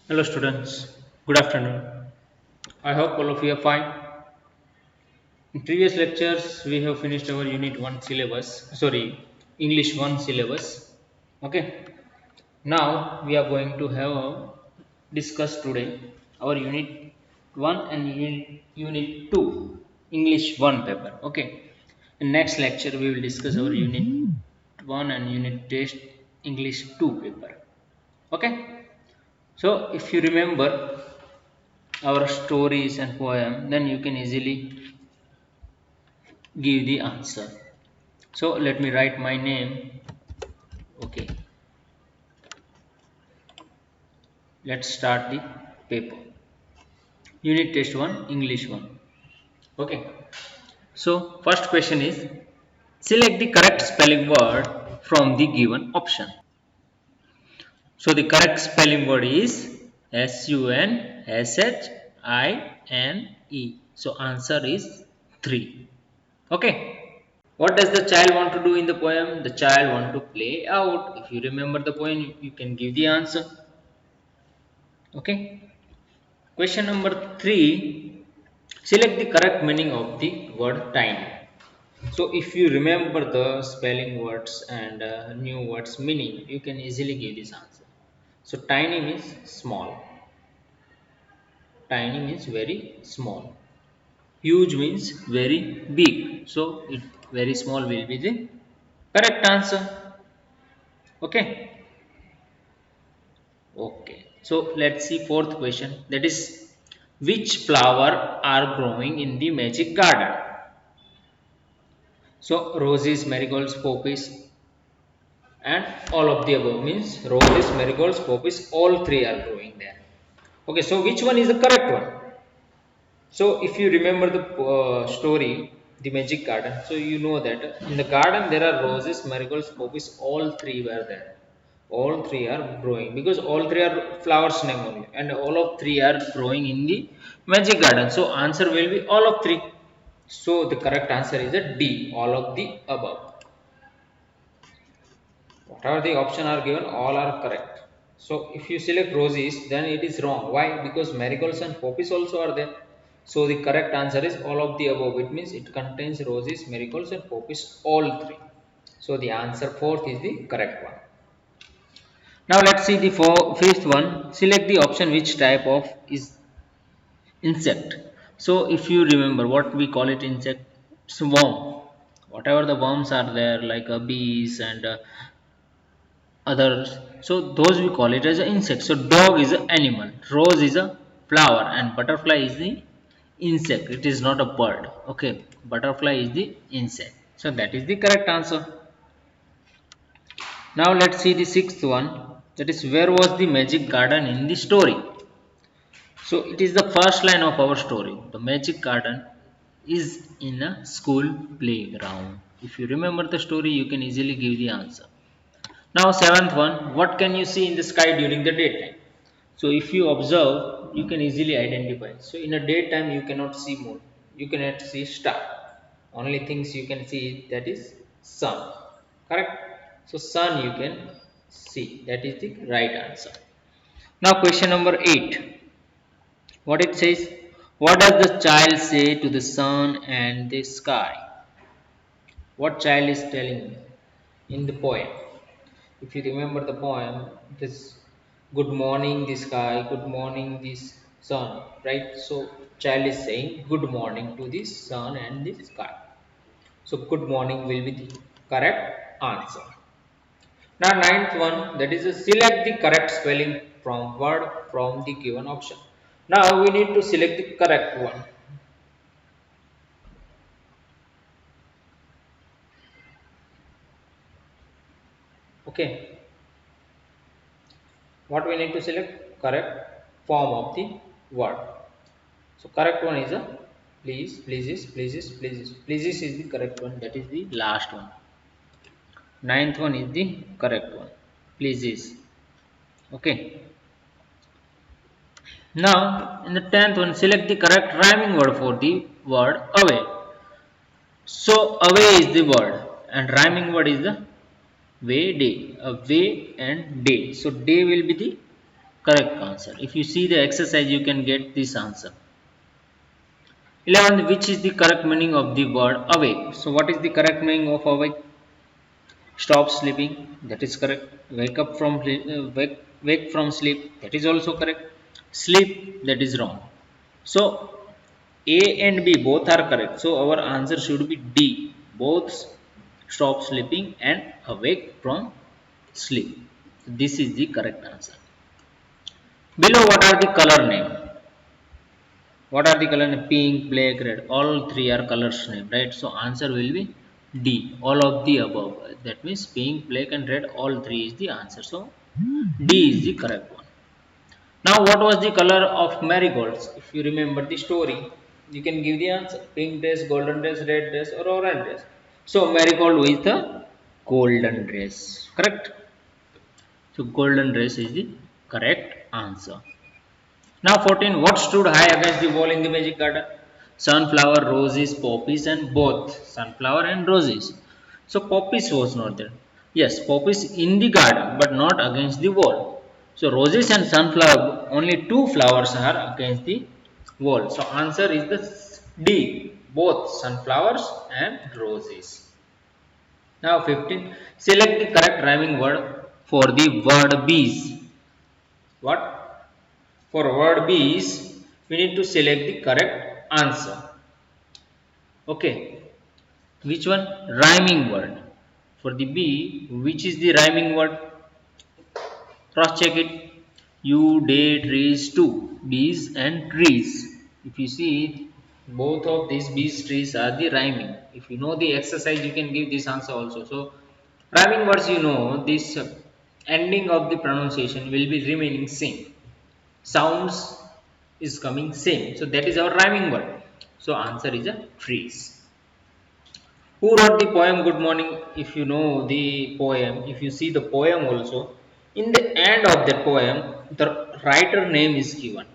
Hello students, good afternoon. I hope all of you are fine. In previous lectures we have finished our unit 1 syllabus, English 1 syllabus. Okay. Now we are going to have discuss today our unit 1 and unit 2 English 1 paper. Okay. In next lecture we will discuss our unit 1 and unit test English 2 paper. Okay. So if you remember our stories and poem, then you can easily give the answer. So let me write my name. Okay, let's start the paper. Unit test 1 English 1. Okay, so first question is, select the correct spelling word from the given option. So the correct spelling word is Sunshine. So answer is 3. Okay. What does the child want to do in the poem? The child want to play out. If you remember the poem, you can give the answer. Okay. Question number 3. Select the correct meaning of the word tiny. So if you remember the spelling words and new words meaning, you can easily give this answer. So tiny means small. Tiny means very small. Huge means very big. So very small will be the correct answer. Okay. Okay. So let's see fourth question. That is, which flower are growing in the magic garden? So roses, marigolds, poppies, and all of the above means roses, marigolds, poppies, all three are growing there. Okay. So which one is the correct one? So if you remember the story, the magic garden. So you know that in the garden there are roses, marigolds, poppies. All three were there. All three are growing because all three are flowers name only, and all of three are growing in the magic garden. So answer will be all of three. So the correct answer is a D. All of the above. Whatever the option are given, all are correct. So if you select roses, then it is wrong. Why? Because marigolds and poppies also are there. So the correct answer is all of the above. It means it contains roses, marigolds, and poppies, all three. So the answer fourth is the correct one. Now let's see the fifth one. Select the option which type of is insect. So if you remember what we call it insect, it's worm. Whatever the worms are there, like bees and others, so those we call it as an insect. So dog is an animal, rose is a flower, and butterfly is the insect. It is not a bird. Okay, butterfly is the insect. So that is the correct answer. Now let's see the sixth one. That is, where was the magic garden in the story? So it is the first line of our story. The magic garden is in a school playground. If you remember the story, you can easily give the answer. Now seventh one, what can you see in the sky during the daytime? So if you observe, you can easily identify. So in a daytime you cannot see moon, you cannot see star. Only things you can see, that is sun. Correct? So sun you can see. That is the right answer. Now question number 8. What it says, what does the child say to the sun and the sky? What child is telling in the poem? If you remember the poem, it is good morning the sky, good morning this sun, right? So child is saying good morning to the sun and the sky. So good morning will be the correct answer. Now ninth one, that is select the correct spelling from word from the given option. Now we need to select the correct one. Okay, what we need to select? Correct form of the word. So correct one is a please, pleases, pleases, pleases. Pleases is the correct one. That is the last one. Ninth one is the correct one. Pleases. Okay. Now in the 10th one, select the correct rhyming word for the word away. So away is the word and rhyming word is the way day. Away and day. So day will be the Correct answer. If you see the exercise, you can get this answer. 11th, which is the correct meaning of the word awake? So, what is the correct meaning of awake? Stop sleeping, that is correct. Wake up from wake from sleep, that is also correct. Sleep, that is wrong. So A and B both are correct, so our answer should be D, both stop sleeping and awake from sleep. This is the correct answer. Below, what are the color name? What are the color name? Pink, black, red, all three are colors name, right? So answer will be D, all of the above. That means pink, black and red, all three is the answer. So D is the correct one. Now, what was the color of marigolds? If you remember the story, you can give the answer. Pink dress, golden dress, red dress or orange dress. So marigold is the golden dress, correct? So golden dress is the correct answer. Now 14. What stood high against the wall in the magic garden? Sunflower, roses, poppies and both. Sunflower and roses. So poppies was not there. Yes, poppies in the garden but not against the wall. So roses and sunflower, only two flowers are against the wall. So answer is the D, both sunflowers and roses. Now 15. Select the correct rhyming word for the word bees. What? For word bees, we need to select the correct answer. Okay. Which one? Rhyming word. For the bee, which is the rhyming word? Cross check it. You, day, trees, two. Bees and trees. If you see, both of these bees trees are the rhyming. If you know the exercise, you can give this answer also. So, rhyming words, you know, this ending of the pronunciation will be remaining same. Sounds is coming same. So that is our rhyming word. So answer is a trees. Who wrote the poem Good Morning? If you know the poem, if you see the poem also, in the end of the poem, the writer name is given.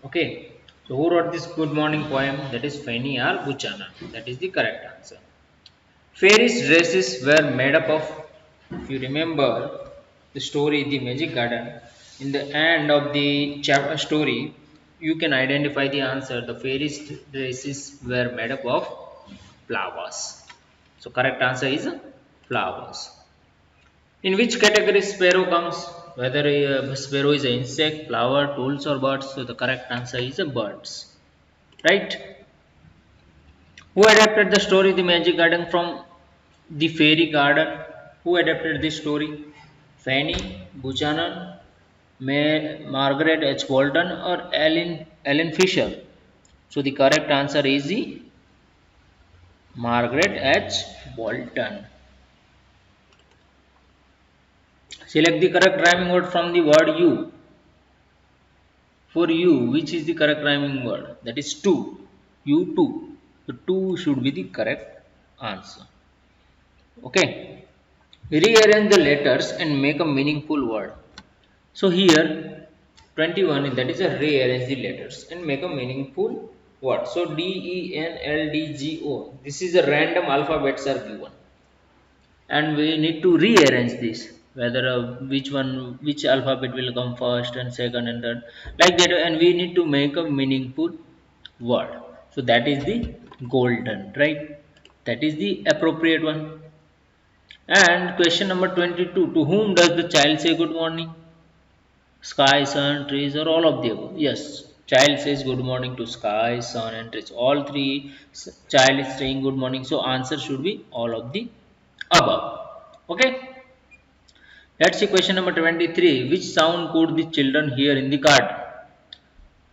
Okay. So who wrote this Good Morning poem? That is Fanny R. Buchanan. That is the correct answer. Fairies' dresses were made up of, if you remember the story, The Magic Garden, in the end of the chapter story, you can identify the answer. The fairies' dresses were made up of flowers. So, correct answer is flowers. In which category sparrow comes? Whether a sparrow is an insect, flower, tools, or birds. So, the correct answer is birds. Right? Who adapted the story The Magic Garden from The Fairy Garden? Who adapted this story? Fanny Buchanan, Margaret H. Bolton, or Ellen Fisher? So the correct answer is the Margaret H. Bolton. Select the correct rhyming word from the word you. For you, which is the correct rhyming word? That is two. You two. The two should be the correct answer. Okay. Rearrange the letters and make a meaningful word. So here 21, that is a rearrange the letters and make a meaningful word. So D, E, N, L, D, G, O. This is a random alphabets are given. And we need to rearrange this. Whether which alphabet will come first and second and third. Like that, and we need to make a meaningful word. So that is the golden, right? That is the appropriate one. And question number 22. To whom does the child say good morning? Sky, sun, trees, or all of the above? Yes. Child says good morning to sky, sun, and trees. All three child is saying good morning. So answer should be all of the above. Okay. Let's see question number 23. Which sound could the children hear in the garden?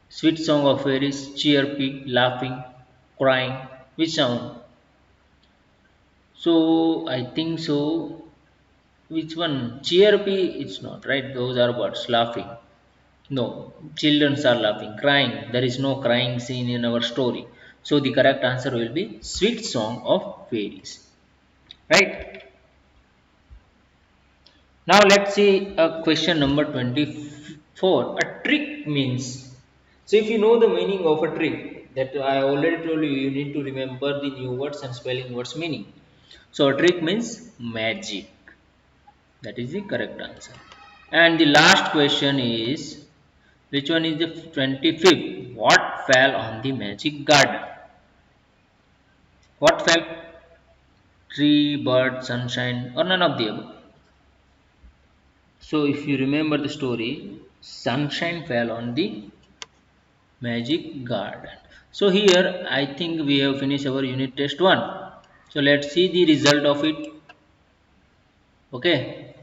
Sweet song of fairies, chirping, laughing, crying. Which sound? So I think so. Which one? Chirpy, it's not, right? Those are birds laughing. No, children are laughing, crying. There is no crying scene in our story. So the correct answer will be Sweet Song of Fairies. Right? Now let's see question number 24. A trick means. So if you know the meaning of a trick, that I already told you, you need to remember the new words and spelling words meaning. So a trick means magic. That is the correct answer. And the last question is Which one is the 25th? What fell on the magic garden? What fell? Tree, bird, sunshine, or none of the above? So, if you remember the story, sunshine fell on the magic garden. So, here I think we have finished our unit test 1. So, let's see the result of it. Okay.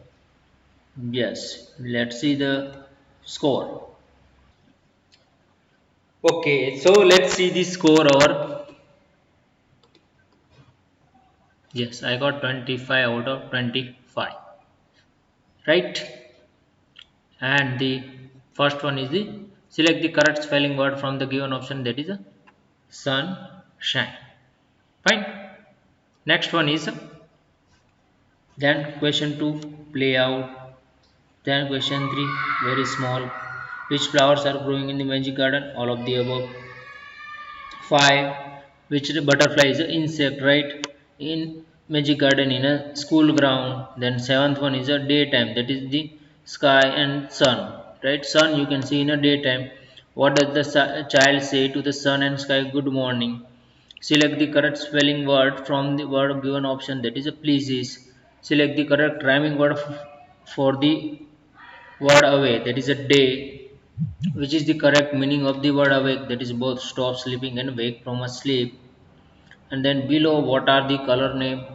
Yes, let's see the score. Okay, so let's see the score over. Yes, I got 25 out of 25. Right? And the first one is the select the correct spelling word from the given option, that is a sunshine. Fine. Next one is then question 2 play out. Then question 3 very small. Which flowers are growing in the magic garden? All of the above. 5 which the butterfly is an insect, right, in magic garden in a school ground. Then seventh one is a daytime, that is the sky and sun, right? Sun you can see in a daytime. What does the child say to the sun and sky? Good morning. Select the correct spelling word from the word given option, that is a pleases. Select the correct rhyming word for the word away, that is a day. Which is the correct meaning of the word awake? That is both stop sleeping and wake from a sleep. And then below, what are the color name?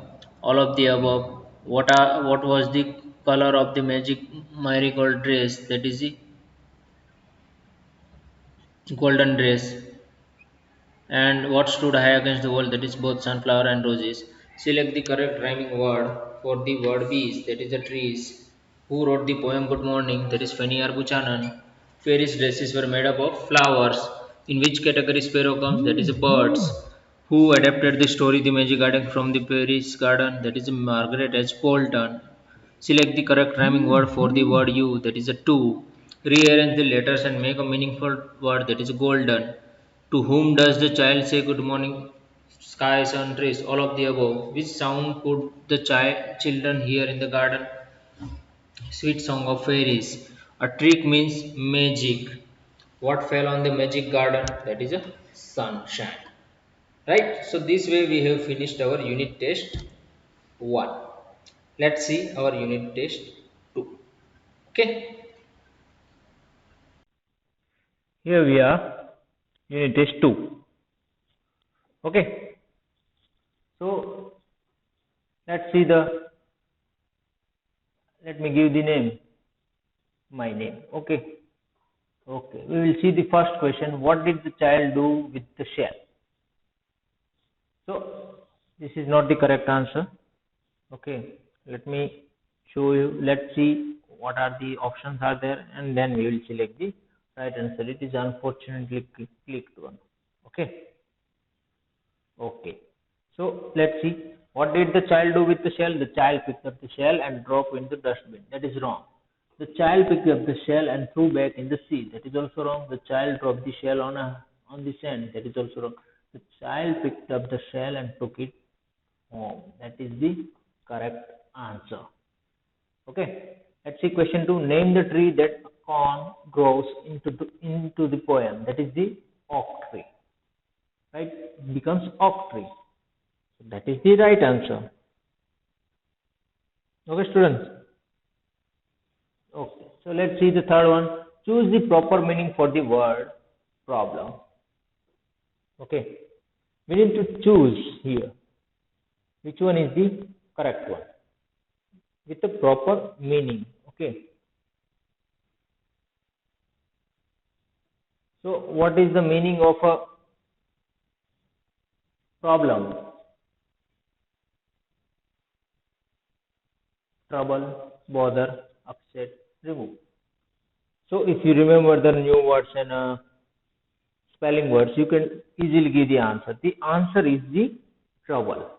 All of the above. What was the color of the magic marigold dress? That is the golden dress. And what stood high against the wall? That is both sunflower and roses. Select the correct rhyming word for the word bees, that is the trees. Who wrote the poem Good Morning? That is Fanny Arbuchanan. Fairies dresses were made up of flowers. In which category sparrow comes? That is birds. Who adapted the story The Magic Garden from the Paris Garden? That is Margaret H. Bolton. Select the correct rhyming word for the word you, that is a two. Rearrange the letters and make a meaningful word, that is golden. To whom does the child say good morning? Sky, sun, trees, all of the above. Which sound could the children hear in the garden? Sweet song of fairies. A trick means magic. What fell on the magic garden? That is a sunshine. Right? So this way we have finished our unit test 1. Let's see our unit test 2. Okay. Here we are, unit test 2. Okay. So let's see the, let me give the name, my name. Okay. Okay. We will see the first question. What did the child do with the shell? So this is not the correct answer. Okay. Let me show you. Let's see what are the options are there, and then we will select the right answer. It is unfortunately clicked one. Okay. Okay. So let's see. What did the child do with the shell? The child picked up the shell and dropped in the dustbin. That is wrong. The child picked up the shell and threw back in the sea. That is also wrong. The child dropped the shell on the sand. That is also wrong. The child picked up the shell and took it home. That is the correct answer. Okay. Let's see question 2. Name the tree that a corn grows into the poem. That is the oak tree. Right? It becomes oak tree. So that is the right answer. Okay, students. Okay. So let's see the third one. Choose the proper meaning for the word problem. Okay. We need to choose here. Which one is the correct one? With the proper meaning. Okay. So what is the meaning of a problem? Trouble, bother, upset, remove. So if you remember the new words and spelling words, you can easily give the answer. The answer is the trouble.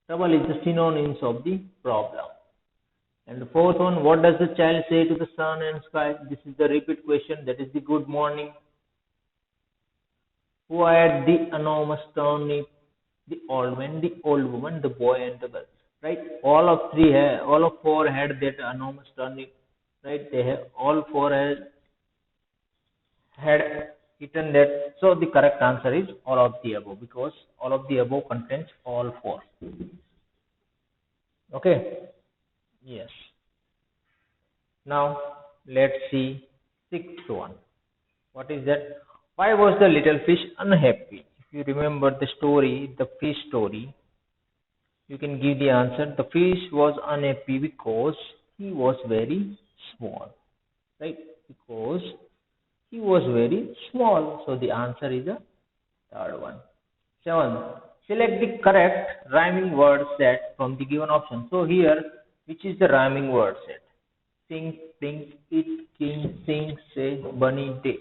Trouble is the synonyms of the problem. And the fourth one, what does the child say to the sun and sky? This is the repeat question, that is the good morning. Who had the enormous turnip? The old man, the old woman, the boy, and the girl. Right? All of four had that enormous turnip. Right? They have all four had had eaten that. So the correct answer is all of the above because all of the above contains all four. Okay. Yes. Now let's see sixth one. What is that? Why was the little fish unhappy? If you remember the story, the fish story, you can give the answer. The fish was unhappy because he was very small, right? Because he was very small. So the answer is the third one. Seven. Select the correct rhyming word set from the given option. So here, which is the rhyming word set? Think, think, eat, king, sing, say, bunny, day.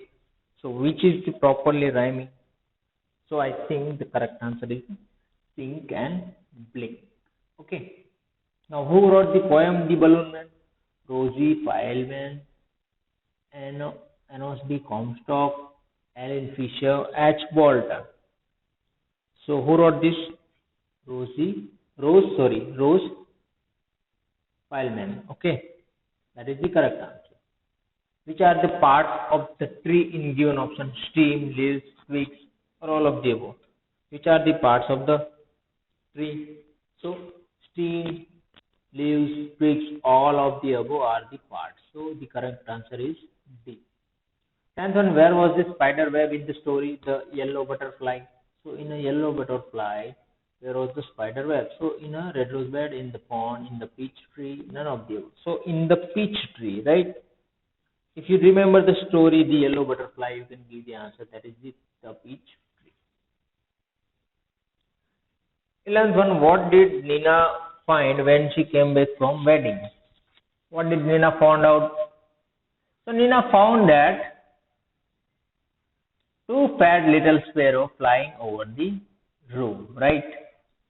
So which is the properly rhyming? So I think the correct answer is think and blink. Okay. Now who wrote the poem The Balloon Man? Rosie Fileman, Enos B. Comstock, Alan Fisher, H. Bolton. So who wrote this? Rose Fileman. Okay, that is the correct answer. Which are the parts of the tree in given option? Stem, leaves, twigs, or all of the above? Which are the parts of the tree? So stem, leaves, twigs, all of the above are the parts. So the correct answer is D. Tenth one, where was the spider web in the story? The yellow butterfly. So in a yellow butterfly, where was the spider web? So in a red rose bed, in the pond, in the peach tree, none of the above. So in the peach tree, right? If you remember the story, the yellow butterfly, you can give the answer. That is the peach tree. 11th one, what did Nina find when she came back from wedding? What did Nina found out? So Nina found that two fat little sparrow flying over the room, right?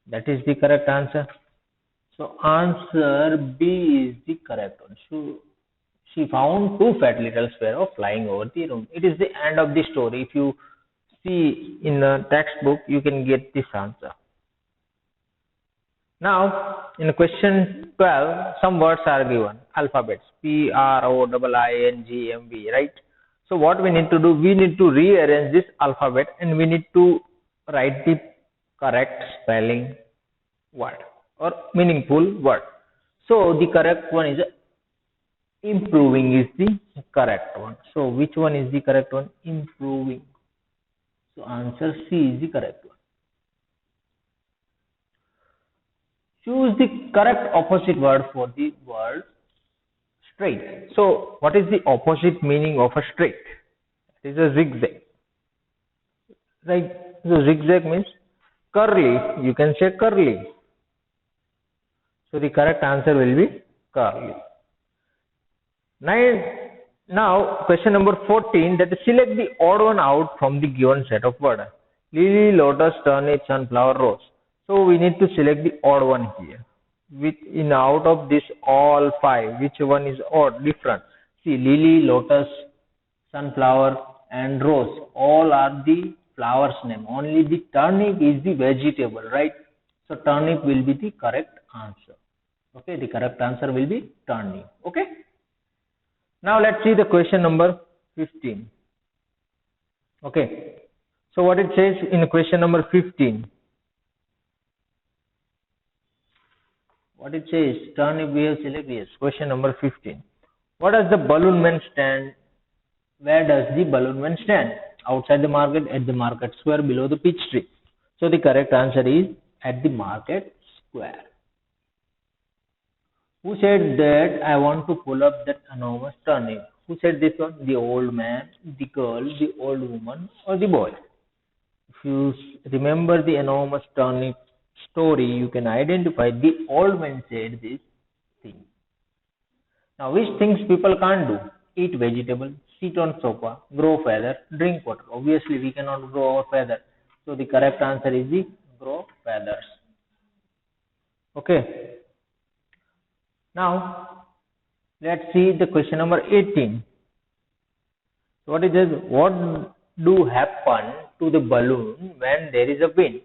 That is the correct answer. So answer B is the correct one. So she found two fat little sparrow flying over the room. It is the end of the story. If you see in the textbook, you can get this answer. Now, in question 12, some words are given, alphabets, P, R, O, I, N, G, M, V, right? So what we need to do, we need to rearrange this alphabet and we need to write the correct spelling word or meaningful word. So the correct one is improving is the correct one. So which one is the correct one? Improving. So answer C is the correct one. Choose the correct opposite word for the word straight. So what is the opposite meaning of a straight? It is a zigzag. Right? So zigzag means curly. You can say curly. So the correct answer will be curly. Now question number 14, that is select the odd one out from the given set of words. Lily, lotus, turnip, sunflower, rose. So we need to select the odd one here. Out of this all five, which one is odd, different? See, lily, lotus, sunflower, and rose. All are the flowers name. Only the turnip is the vegetable, right? So turnip will be the correct answer. Okay, the correct answer will be turnip. Okay. Now let's see the question number 15. Okay. So what it says in question number 15. What it says, turnip we have selected. Yes. Question number 15. What does the balloon man stand? Where does the balloon man stand? Outside the market, at the market square, below the peach tree. So the correct answer is at the market square. Who said that I want to pull up that enormous turnip? Who said this one? The old man, the girl, the old woman, or the boy? If you remember the enormous turnip story, you can identify the old man said this thing. Now, which things people can't do? Eat vegetable, sit on sofa, grow feather, drink water. Obviously, we cannot grow our feather. So the correct answer is the grow feathers. Okay. Now, let's see the question number 18. What is this? What do happen to the balloon when there is a wind?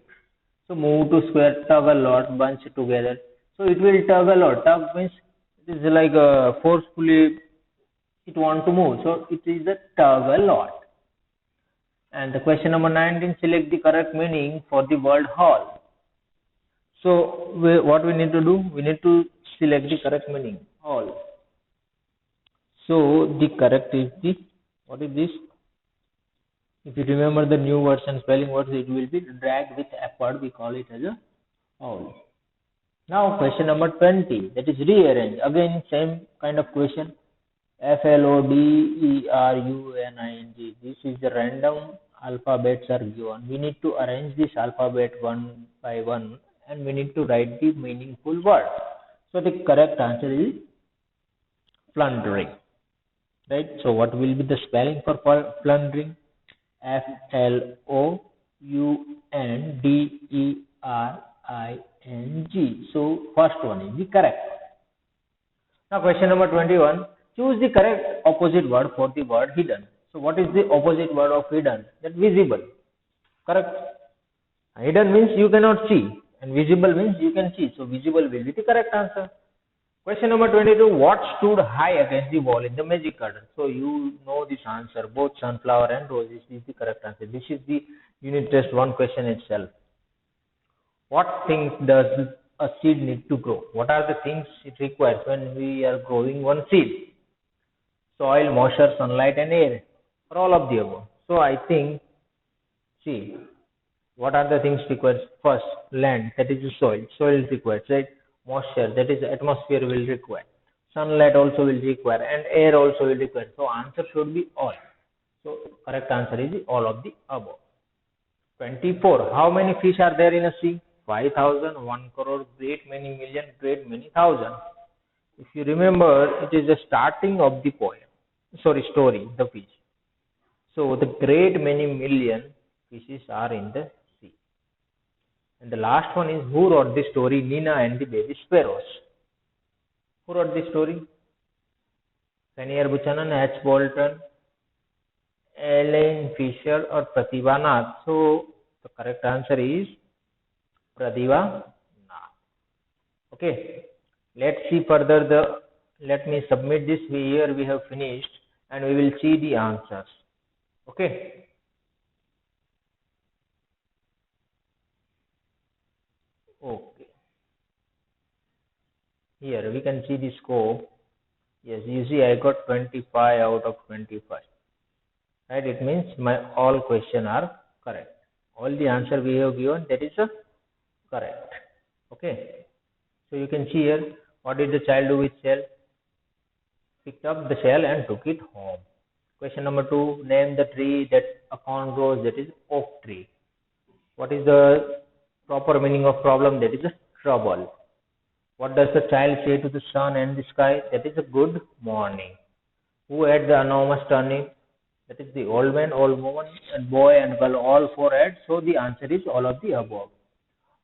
So move to square, tug a lot, bunch together. So it will tug a lot. Tug means it is like forcefully it want to move. So it is a tug a lot. And the question number 19, select the correct meaning for the word hall. So what we need to do? We need to select the correct meaning, hall. So the correct is the, what is this? If you remember the new words and spelling words, it will be dragged with upward. We call it as a hall. Now question number 20, that is rearrange. Again, same kind of question. FLODERUNING. This is the random alphabets are given. We need to arrange this alphabet one by one and we need to write the meaningful word. So the correct answer is plundering. Right? So what will be the spelling for plundering? FLOUNDERING. So first one is the correct. Now question number 21. Choose the correct opposite word for the word hidden. So what is the opposite word of hidden? That visible. Correct. Hidden means you cannot see and visible means you can see. So visible will be the correct answer. Question number 22. What stood high against the wall in the magic garden? So you know this answer. Both sunflower and roses is the correct answer. This is the unit test 1 question itself. What things does a seed need to grow? What are the things it requires when we are growing one seed? Soil, moisture, sunlight and air. Or all of the above. So I think, see, what are the things required? First, land, that is the soil. Soil is required, right? Moisture, that is the atmosphere will require. Sunlight also will require and air also will require. So answer should be all. So correct answer is all of the above. 24. How many fish are there in a sea? 5,000, 1 crore, great many million, great many thousand. If you remember, it is the starting of the poem. Story, the fish. So the great many million fishes are in the sea. And the last one is who wrote the story Nina and the Baby Sparrows? Who wrote the story? Fanny Buchanan, H. Bolton, Ellen Fisher or Pratibha Nath. So the correct answer is Pratibha Nath. Okay. Let's see further let me submit this. Here we have finished and we will see the answers. Okay. Okay. Here we can see the score. Yes, you see I got 25 out of 25. Right? It means my all questions are correct. All the answer we have given, that is correct. Okay. So you can see here, what did the child do with shell? Picked up the shell and took it home. Question number 2, name the tree that acorn grows, that is oak tree. What is the proper meaning of problem? That is trouble. What does the child say to the sun and the sky? That is a good morning. Who ate the enormous turnip? That is the old man, old woman, and boy and girl, all 4 ate. So the answer is all of the above.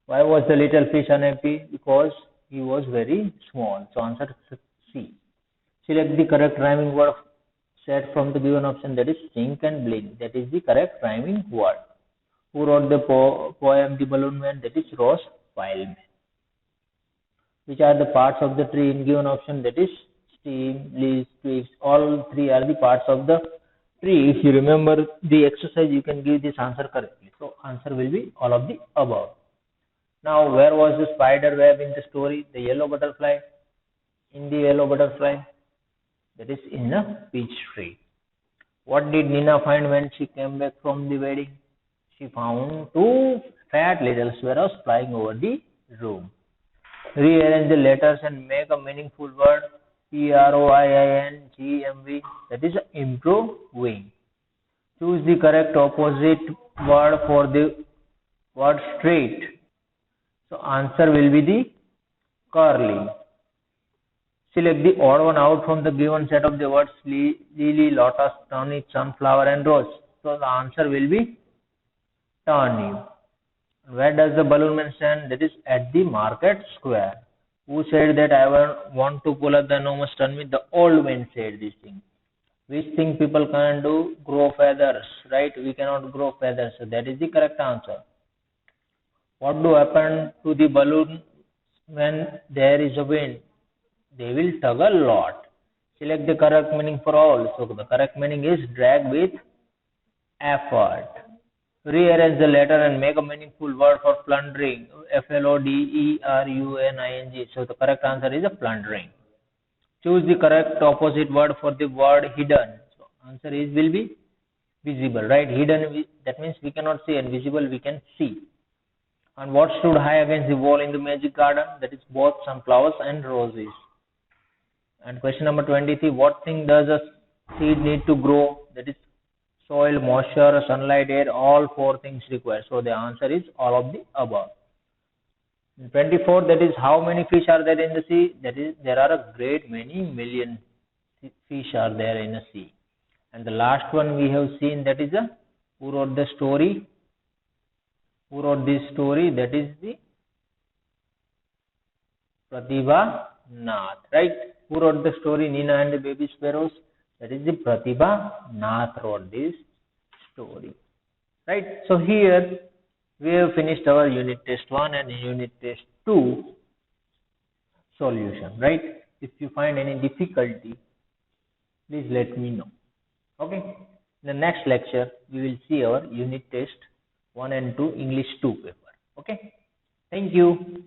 Why was the little fish unhappy? Because he was very small. So answer C. Select the correct rhyming word set from the given option, that is sink and blink. That is the correct rhyming word. Who wrote the poem The Balloon Man? That is Ross Wildman. Which are the parts of the tree in given option? That is stem, leaves, twigs. All 3 are the parts of the tree. If you remember the exercise, you can give this answer correctly. So answer will be all of the above. Now, where was the spider web in the story? The yellow butterfly. In the yellow butterfly, that is in a peach tree. What did Nina find when she came back from the wedding? She found 2 fat little sparrows flying over the room. Rearrange the letters and make a meaningful word. PROIINGMV, that is improving. Choose the correct opposite word for the word straight. So answer will be the curly. Select the odd one out from the given set of the words lily, lotus, turnip, sunflower and rose. So the answer will be turnip. Where does the balloon man stand? That is at the market square. Who said that I want to pull up the enormous turnip? The old man said this thing. Which thing people can do? Grow feathers, right? We cannot grow feathers. So that is the correct answer. What do happen to the balloon when there is a wind? They will tug a lot. Select the correct meaning for all. So the correct meaning is drag with effort. Rearrange the letter and make a meaningful word for plundering. Flodering. So the correct answer is plundering. Choose the correct opposite word for the word hidden. So answer is will be visible, right? Hidden, that means we cannot see, and visible we can see. And what stood high against the wall in the magic garden? That is both sunflowers and roses. And question number 23, what thing does a seed need to grow? That is soil, moisture, sunlight, air, all four things required. So the answer is all of the above. 24, that is how many fish are there in the sea? That is, there are a great many million fish are there in the sea. And the last one we have seen, that is who wrote the story? Who wrote this story? That is the Pratibha Nath, right? Who wrote the story Nina and the Baby Sparrows? That is the Pratibha Nath wrote this story, right? So here we have finished our unit test 1 and unit test 2 solution, right? If you find any difficulty, please let me know. Okay. In the next lecture, we will see our unit test 1 and 2 English 2 paper. Okay. Thank you.